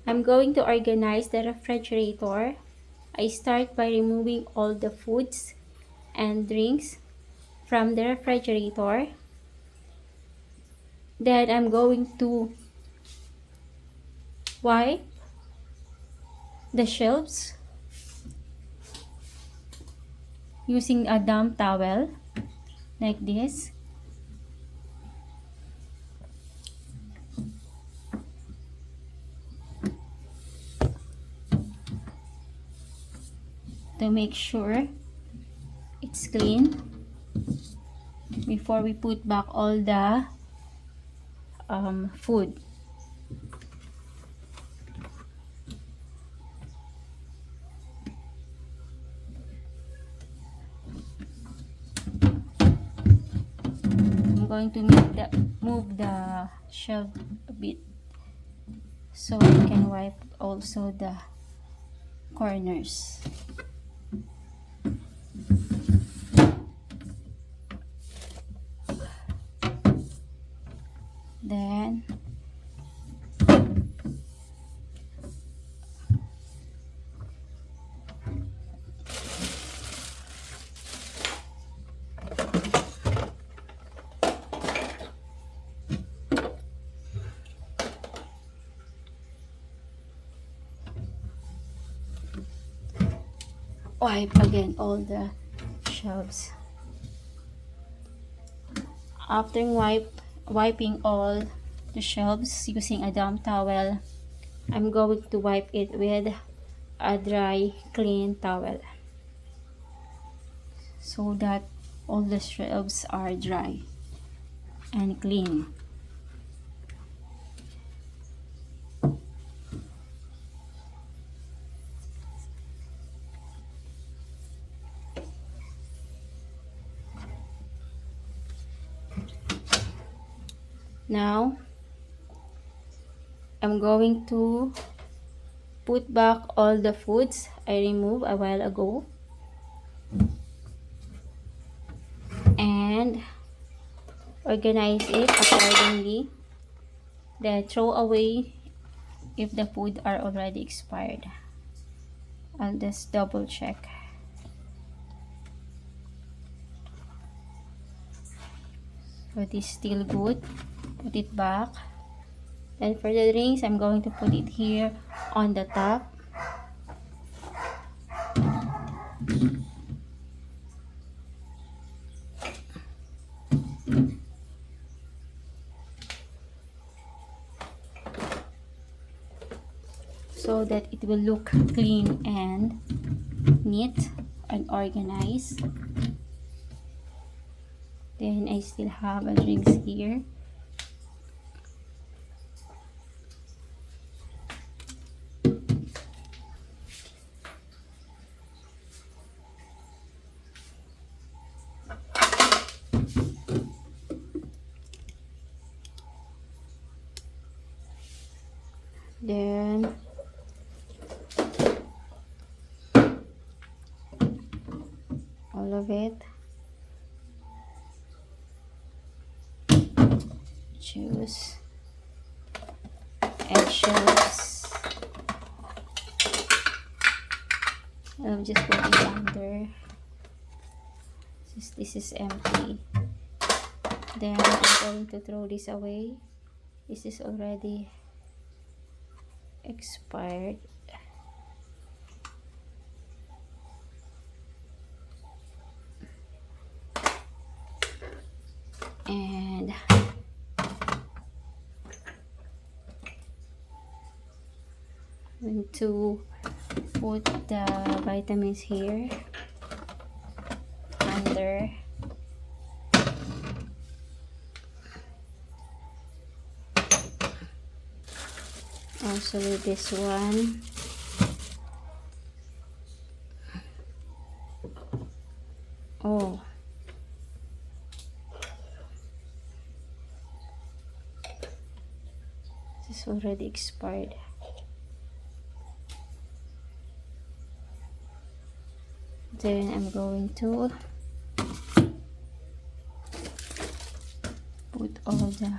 I'm going to organize the refrigerator. I start by removing all the foods and drinks from the refrigerator. Then I'm going to wipe the shelves using a damp towel like this. To make sure it's clean before we put back all the food. I'm going to move the shelf a bit so I can wipe also the corners. Then wipe again all the shelves. After wiping all the shelves using a damp towel, I'm going to wipe it with a dry, clean towel so that all the shelves are dry and clean. Now, I'm going to put back all the foods I removed a while ago and organize it accordingly. Then throw away if the food are already expired. I'll just double check. So it is still good. Put it back. Then for the drinks, I'm going to put it here on the top. So that it will look clean and neat and organized. Then I still have a drinks here. Then all of it. Choose eggshells. I'll just put it under. This is empty. Then I'm going to throw this away. This is already expired. And I'm going to put the vitamins here under. Also with this one. Oh, this is already expired. Then I'm going to put all the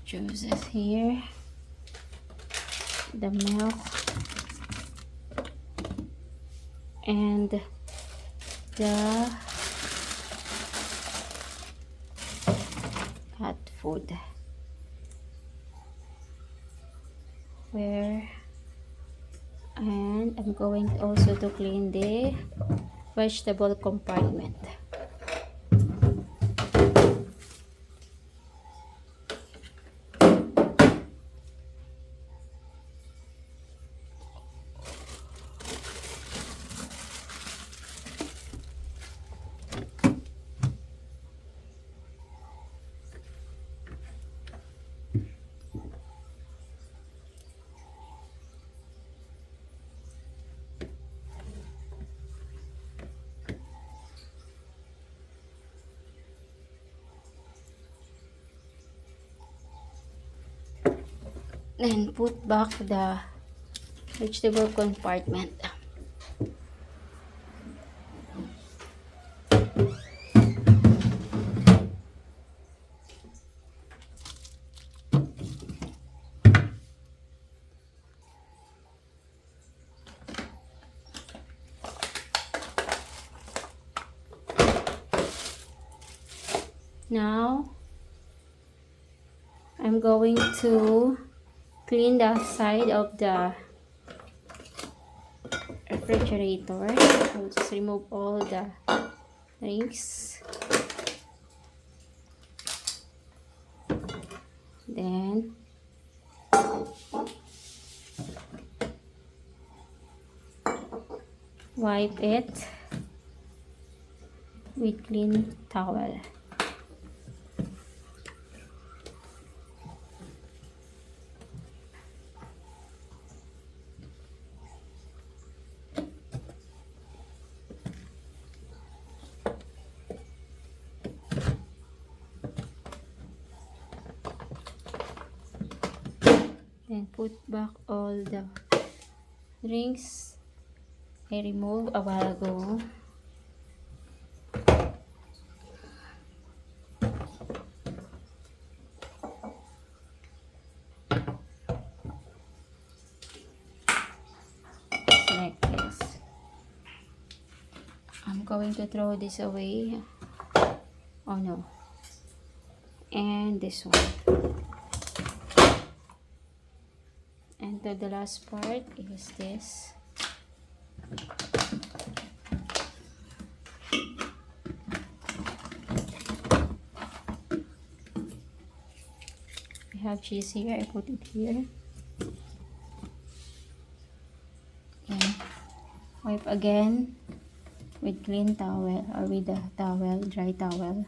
juices here. the milk and the cat food. And I'm going also to clean the vegetable compartment. Then put back the vegetable compartment. Now I'm going to clean the side of the refrigerator. I'll just remove all the rings. Then wipe it with clean towel. Then put back all the rings I removed a while ago. Like this. I'm going to throw this away. Oh no. And this one. And the last part is this. I have cheese here. I put it here. Okay. Wipe again with clean towel or with a towel, dry towel.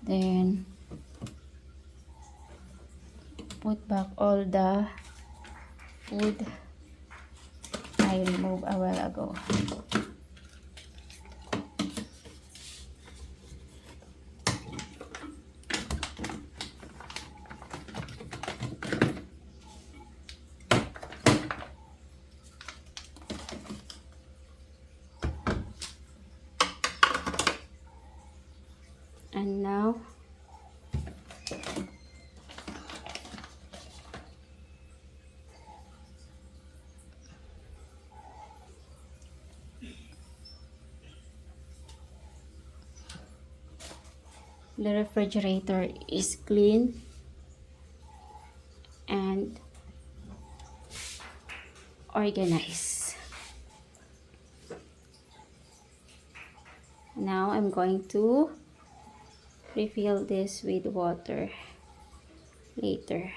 Then put back all the food I removed a while ago. And now the refrigerator is clean and organized. Now I'm going to refill this with water later.